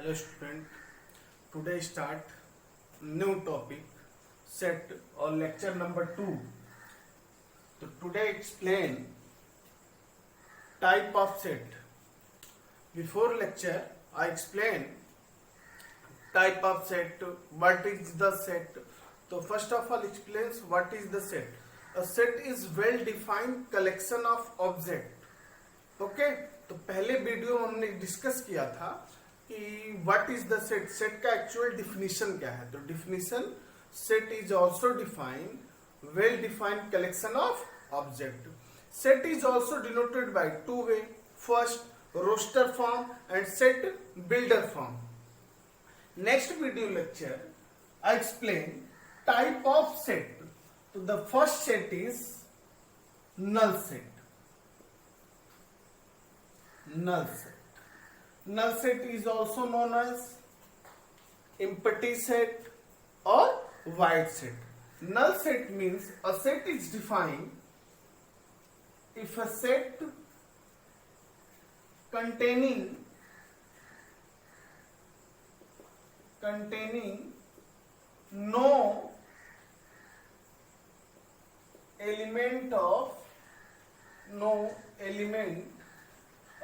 Hello student, today start new topic set or lecture number 2. So today explain type of set. Before lecture I explain type of set, what is the set. So first of all explains what is the set. A set is well defined collection of object. Okay तो पहले video में हमने discuss किया था कि what is the set, set का actual definition क्या है. तो definition set is also defined well defined collection of object. Set is also denoted by two way, first roster form and set builder form. Next video lecture I explain type of set. तो the first set is null set. Null set. Null set is also known as empty set or void set. Null set means a set is defined if a set containing no element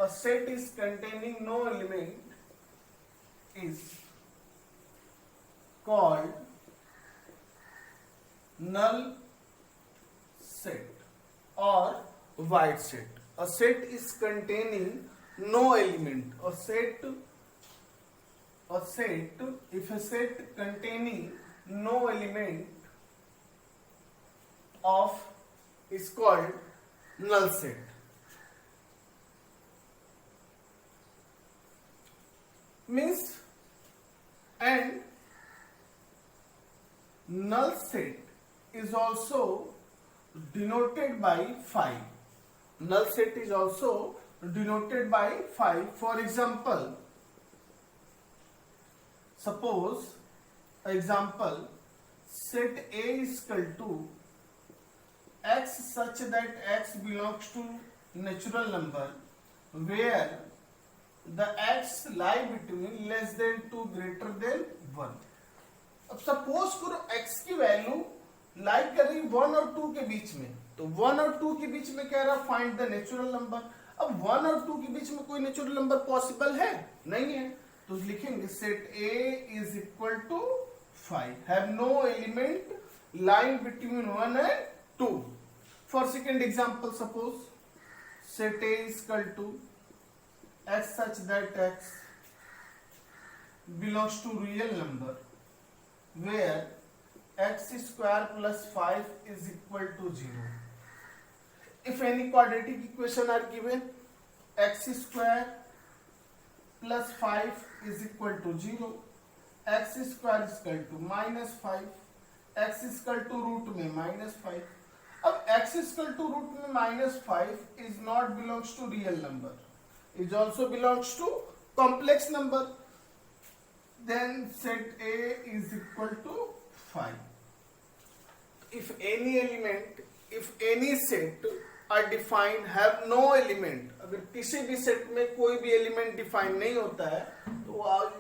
a set is containing no element is called null set or void set. A set is containing no element. If a set containing no element of is called null set. Means and null set is also denoted by 5. Null set is also denoted by 5. For example, suppose set A is equal to x such that x belongs to natural number where the x lie between less than 2 greater than 1. अब suppose करो x की value लाई कर रही 1 और 2 के बीच में. तो 1 और 2 के बीच में कह रहा फाइंड द नेचुरल नंबर. अब 1 और 2 के बीच में कोई नेचुरल नंबर पॉसिबल है नहीं है. तो लिखेंगे set A is equal to 5 have no element lying between 1 and 2. For second example suppose set A is equal to x such that x belongs to real number where x square plus 5 is equal to 0. If any quadratic equation are given, x square plus 5 is equal to 0, x square is equal to minus 5, x is equal to root में minus 5. अब x is equal to root में minus 5 is not belongs to real number, is also belongs to complex number, then set A is equal to 5. If any set are defined have no element, अगर किसी भी set में कोई भी element define नहीं होता है तो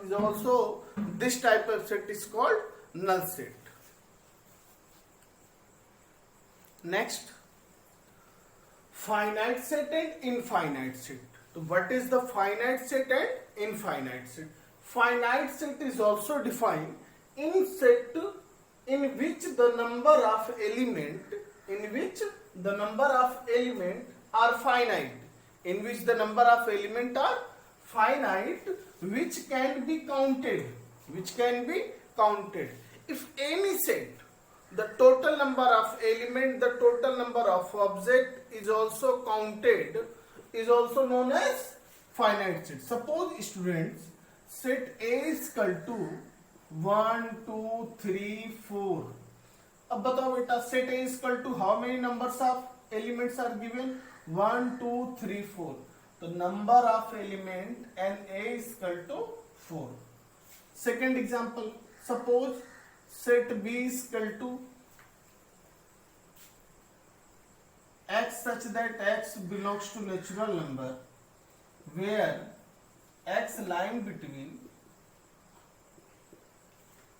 is also this type of set is called null set. Next, finite set and infinite set. So what is the finite set and infinite set? Finite set is also defined in set in which the number of element are finite, which can be counted. If any set the total number of object is also counted, is also known as finite set. Suppose students set A is equal to 1 2 3 4. अब बताओ बेटा set A is equal to how many numbers of elements are given? 1 2 3 4. तो number of element and A is equal to 4. Second example, suppose set B is equal to x such that x belongs to natural number where x lying between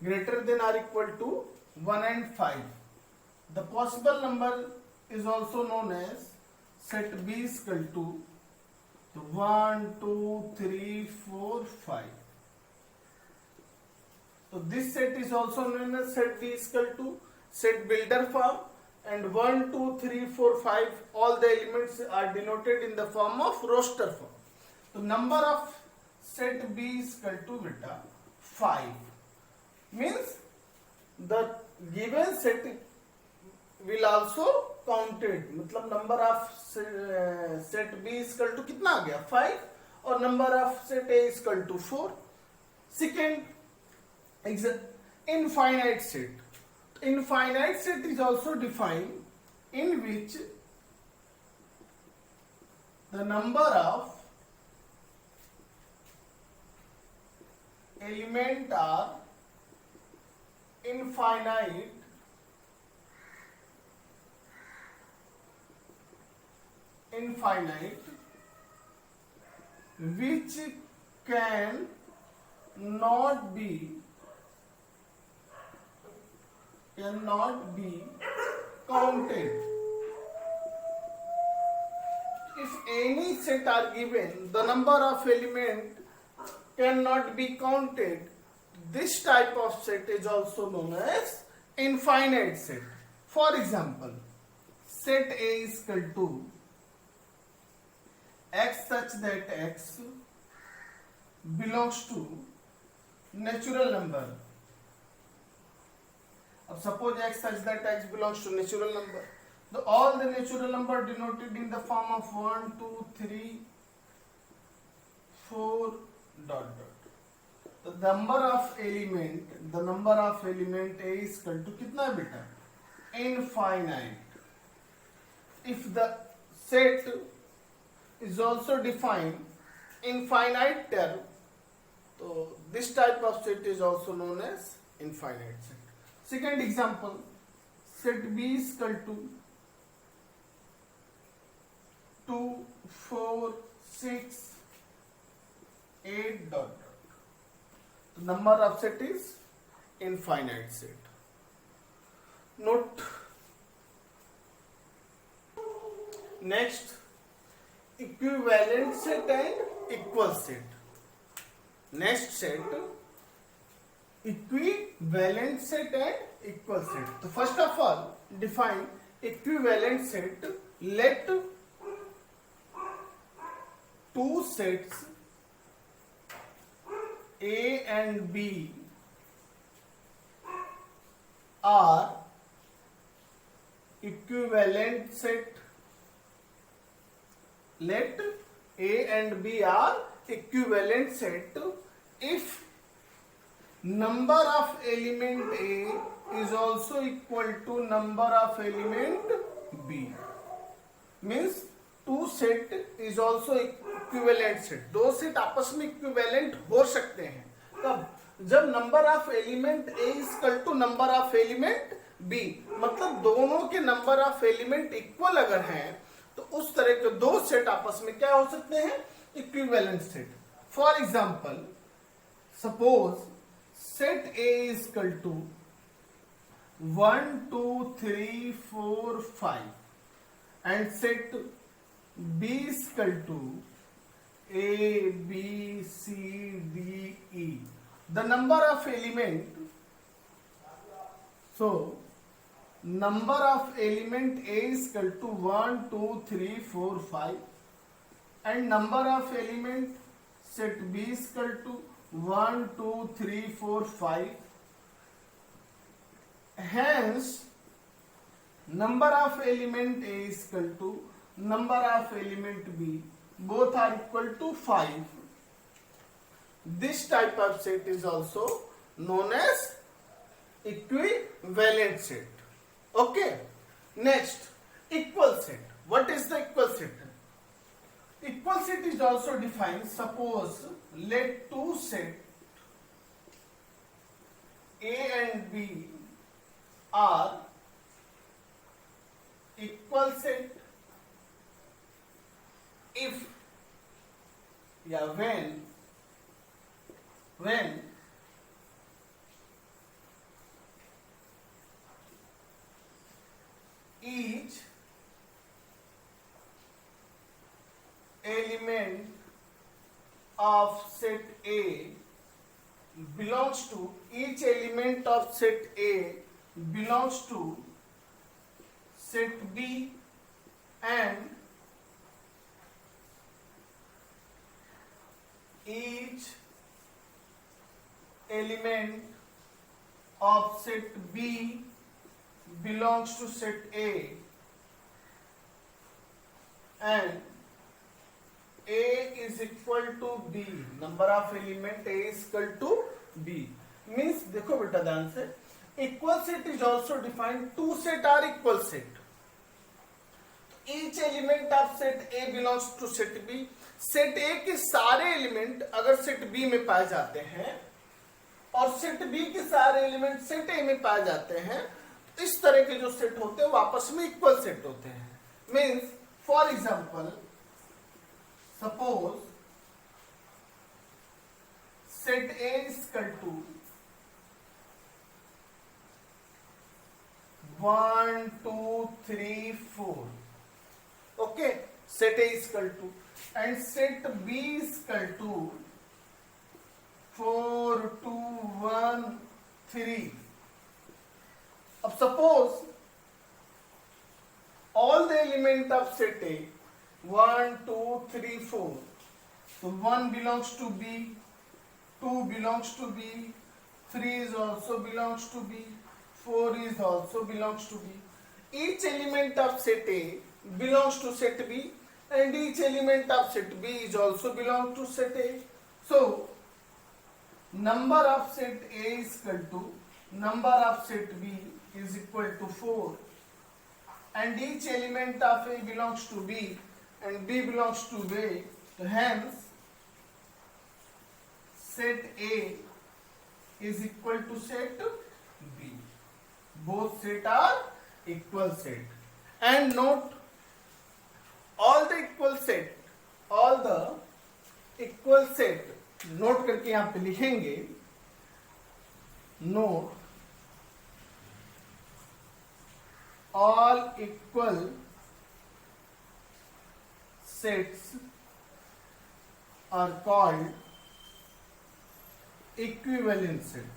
greater than or equal to 1 and 5. The possible number is also known as set B is equal to 1, 2, 3, 4, 5. So this set is also known as set B is equal to set builder form, and 1, 2, 3, 4, 5 all the elements are denoted in the form of roster form. So number of set B is equal to beta 5. Means the given set will also counted, मतलब number of set B is equal to कितना आ गया 5 और number of set A is equal to 4. Second, infinite set. Infinite set is also defined in which the number of element are infinite which can not be counted. If any set are given, the number of element cannot be counted. This type of set is also known as infinite set. For example, set A is equal to x such that x belongs to natural number. Suppose x such that x belongs to natural number. All the natural number denoted in the form of 1, 2, 3, 4, ... The number of element A is equal to कितना बेटा? Infinite. If the set is also defined infinite term, so this type of set is also known as infinite set. Second example, set B is equal to 2, 4, 6, 8 ... The number of set is infinite set. Note. Next, equivalent set and equal set. Next set, equivalent set and equal set. So first of all, define equivalent set. Let two sets A and B are equivalent set. Let A and B are equivalent set if number of element A is also equal to number of element B. Means two set is also equivalent set. दो set आपस में equivalent हो सकते हैं तब जब number of element A is equal to number of element B, मतलब दोनों के number of element equal अगर हैं तो उस तरह के दो सेट आपस में क्या हो सकते हैं? Equivalent set. For example, suppose set A is equal to 1, 2, 3, 4, 5 and set B is equal to A, B, C, D, E. The number of element, so number of element A is equal to 1, 2, 3, 4, 5 and number of element set B is equal to 1, 2, 3, 4, 5. Hence, number of element A is equal to number of element B. Both are equal to 5. This type of set is also known as equivalent set. Okay. Next, equal set. What is the equal set? Equal set is also defined. Suppose let two set A and B are equal set if when of set A belongs to, each element of set A belongs to set B and each element of set B belongs to set A and A is equal to B, number of element A is equal to B means, देखो बेटा ध्यान से, equal set is also defined, two set are equal set, each element of set A belongs to set B, set ए के सारे element अगर set B में पाए जाते हैं और सेट बी के सारे एलिमेंट सेट ए में पाए जाते हैं, तो इस तरह के जो सेट होते हैं वो आपस में इक्वल सेट होते हैं। Means for example, suppose set A is equal to 1 2 3 4, okay, set A is equal to, and set B is equal to 4 2 1 3. अब suppose all the element of set A 1 2 3 4, so 1 belongs to B, 2 belongs to B, 3 is also belongs to B, 4 is also belongs to B. Each element of set A belongs to set B and each element of set B is also belong to set A. So number of set A is equal to number of set B is equal to 4 and each element of A belongs to B and B belongs to A. So hence set A is equal to set B. Both set are equal set. And note, all the equal set, note करके यहां पे लिखेंगे, note all equal sets are called equivalent set.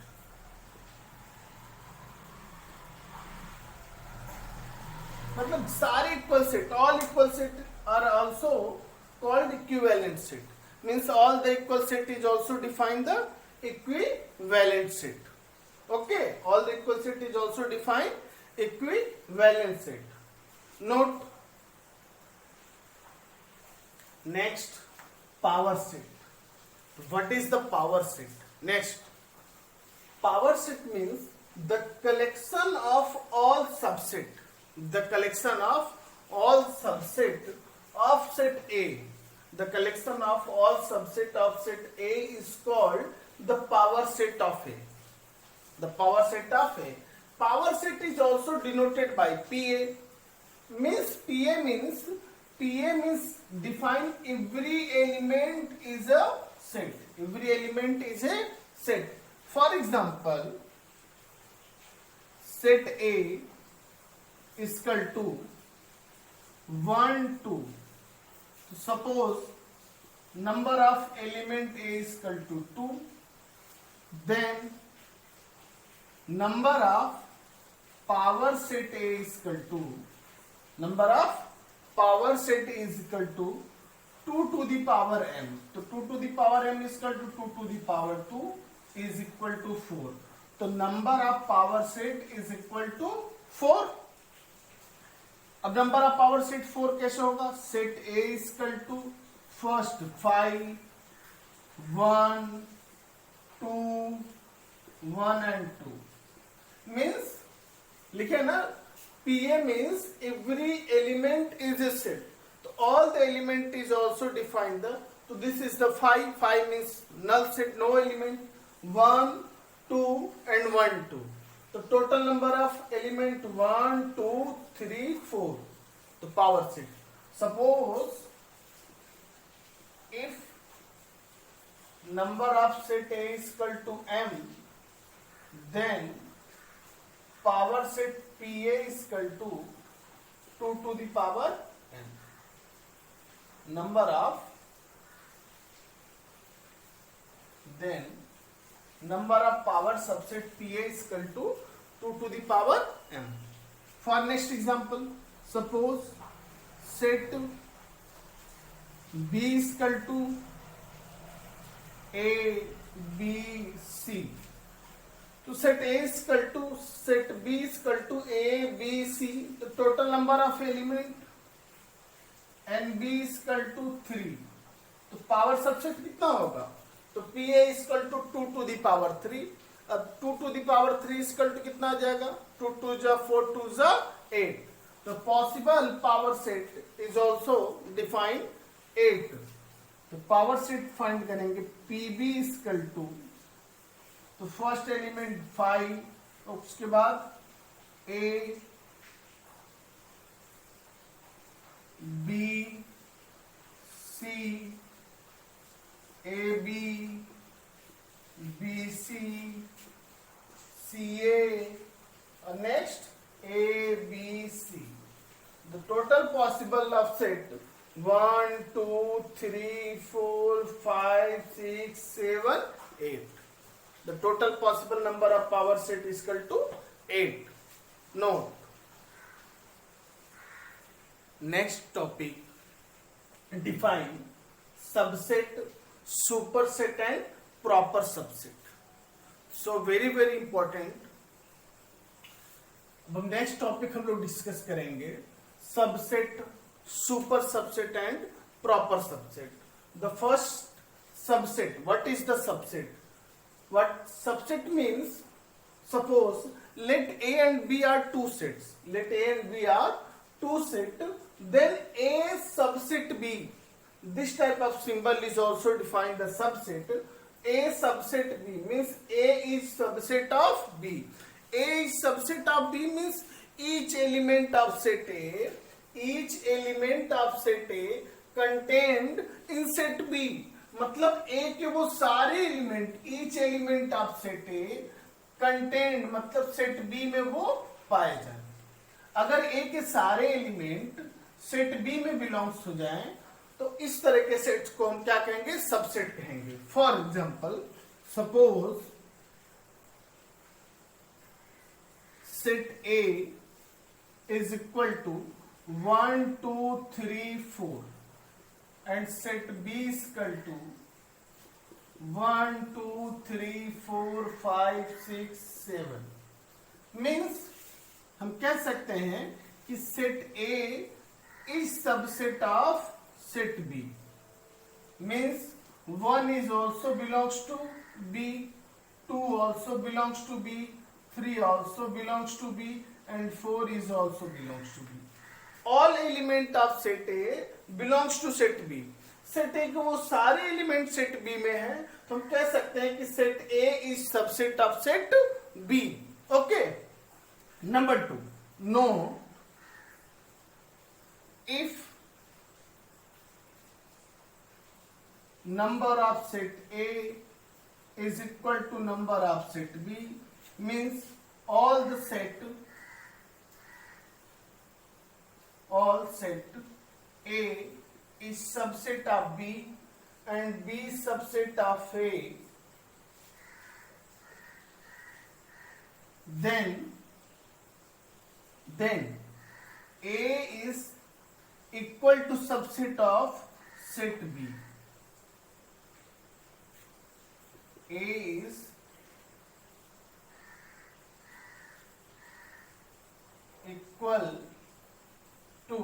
मतलब सारे equal set, all equal set are also called equivalent set, means all the equal set is also define the equivalent set, okay, all the equal set is also define equivalent set. Note next, power set. What is the power set? Next, power set means the collection of all subset, the collection of all subset of set A, the collection of all subset of set A is called the power set of A. The power set of A. Power set is also denoted by PA. PA means define every element is a set. Every element is a set. For example, set A is equal to 1 2. So suppose number of element A is equal to 2, then number of power set A is equal to, number of power set is equal to 2 to the power m. So 2 to the power m is equal to 2 to the power 2 is equal to 4. So number of power set is equal to 4. अब number of power set 4 कैसे होगा? Set A is equal to first 5 1 2 1 and 2 means लिखे ना, P A means every element is a set, तो all the element is also defined the, तो this is the 5 means null set, no element, 1 2 and 1 2. तो total number of element 1 2 3 4, तो power set. Suppose if number of set A is equal to m, then power set PA is equal to 2 to the power n. Number of then number of power subset PA is equal to 2 to the power m. For next example, suppose set B is equal to A, B, C. तो set A is equal to set B is equal to A, B, C. The total number of element NB is equal to 3. तो power subset कितना होगा? तो PA is equal to 2 to the power 3. अब 2 to the power 3 is equal to कितना आ जाएगा? 2 2 जा 4 2 जा 8. तो possible power set is also define 8. तो पावर सेट फाइंड करेंगे. PB is equal to, तो फर्स्ट एलिमेंट 5, उसके बाद A, B, C, AB, BC, CA, और next ABC. The total possible of set 1 2 3 4 5 6 7 8. The total possible number of power set is equal to 8. Note. Next topic, define subset, superset and proper subset. So very important. अब next topic हम लोग discuss करेंगे subset, super subset and proper subset. The first subset, what is the subset? What subset means, suppose let A and B are two sets. Let A and B are two sets. Then A subset B. This type of symbol is also defined the subset. A subset B means A is subset of B. A is subset of B means each element of set A, each element of set A contained in set B. मतलब ए के वो सारे element, each element of set a content, मतलब set B में वो पाए जाए. अगर ए के सारे एलिमेंट सेट बी में बिलोंग्स हो जाएं तो इस तरह के सेट्स को हम क्या कहेंगे? सबसेट कहेंगे. For example, suppose set A is equal to 1 2 3 4 and set B is equal to 1 2 3 4 5 6 7. Means हम कह सकते हैं कि set A is subset of set B. Means 1 is also belongs to B, 2 also belongs to B, 3 also belongs to B, and 4 is also belongs to B. All element of set A belongs to set B. Set ए के वो सारे element set B में हैं, तो हम कह सकते हैं कि set A is subset of set B. Okay. Number 2, no if number of set A is equal to number of set B, means all set A is subset of B and B is subset of A, then A is equal to subset of set B. A is equal to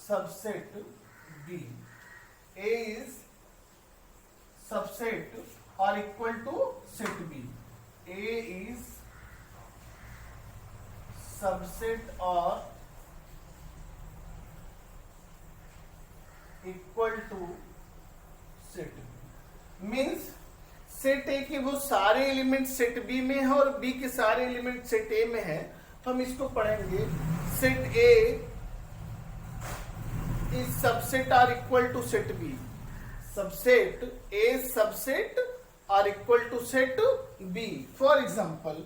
subset B. A is subset or equal to set B. A is subset or equal to set B. Means set ए के वो सारे element set B में है और B के सारे element set ए में है, तो हम इसको पढ़ेंगे set A is subset or equal to set B. Subset A subset or equal to set B. For example,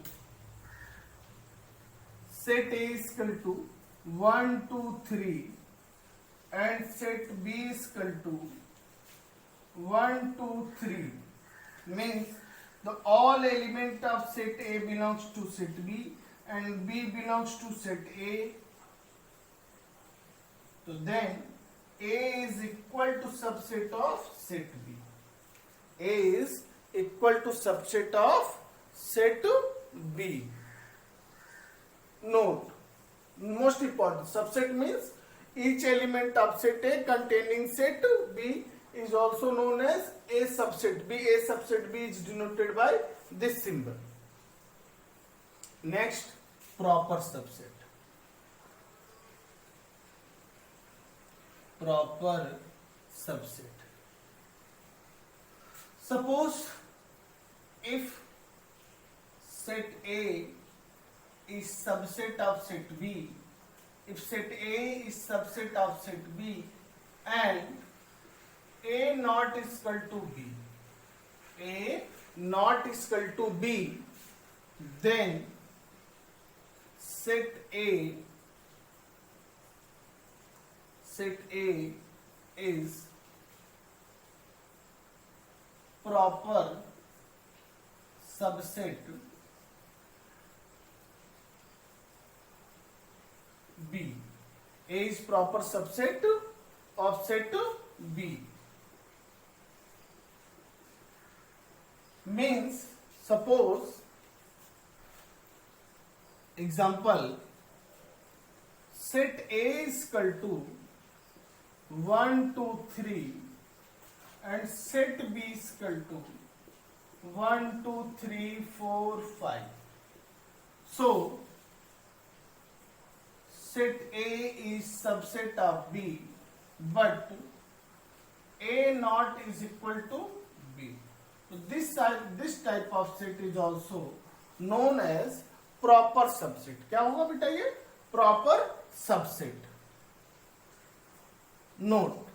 set A is equal to 1 2 3 and set B is equal to 1, 2, 3 means the all element of set A belongs to set B and B belongs to set A. So then A is equal to subset of set B. A is equal to subset of set B. Note, most important, subset means each element of set A containing set B is also known as A subset B. A subset B is denoted by this symbol. Next, proper subset. Proper subset. Suppose if set A is subset of set B, if set A is subset of set B and A not is equal to B, A not is equal to B, then set A is proper subset B. A is proper subset of set B. Means, suppose, example, set A is equal to 1, 2, 3 and set B is equal to 1, 2, 3, 4, 5. So, set A is subset of B, but A not is equal to B. So this type of set is also known as proper subset. क्या होगा बेटा ये? Proper subset. Note.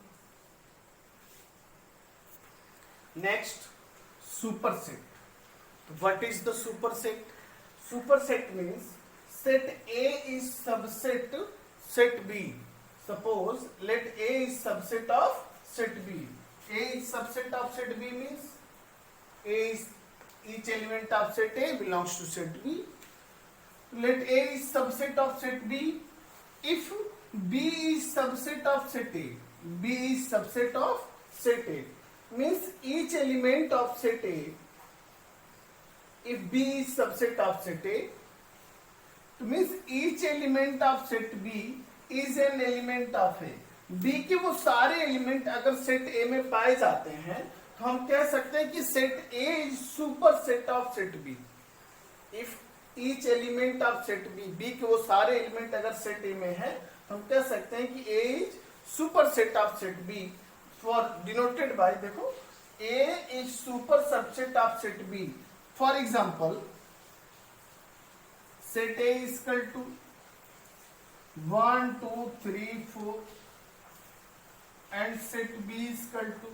Next, superset. What is the superset? Superset means set A is subset set B. Suppose let A is subset of set B. A is subset of set B means A is each element of set A belongs to set B. Let A is subset of set B. If B is subset of set A, B is subset of set A means each element of set A. If B is subset of set A, it means each element of set B is an element of A. B के वो सारे element अगर set A में पाए जाते हैं तो हम कह सकते हैं कि set A is super set of set B. If each element of set B, B के वो सारे एलिमेंट अगर सेट A में है तो हम कह सकते हैं कि A is super set of set B. For denoted by, देखो, A is super subset of set B. For example, set A is equal to 1, 2, 3, 4 and set B is equal to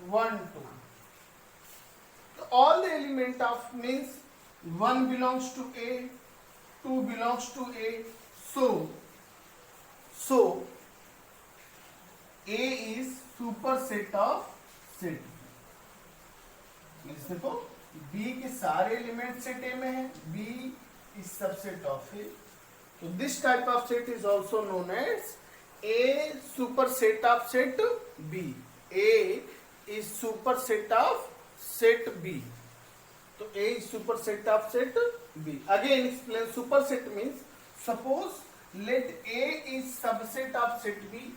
1, 2. So all the element of means 1 belongs to A, 2 belongs to A. So A is superset of set B. Means देखो B के सारे element set A में है, B is subset of A. So this type of set is also known as A superset of set B. A is superset of set B. So A is superset of set B. Again explain, superset means suppose let A is subset of set B.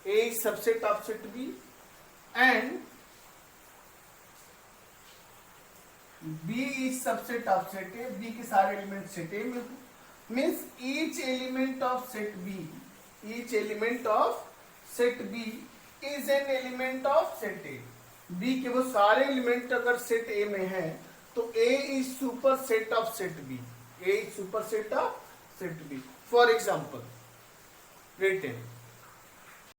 A is subset of set B and B is subset of set A. B के सारे element set A में means each element of set B is an element of set A. B के वो सारे element अगर set A में है तो A is superset of set B. A is superset of set B. For example, written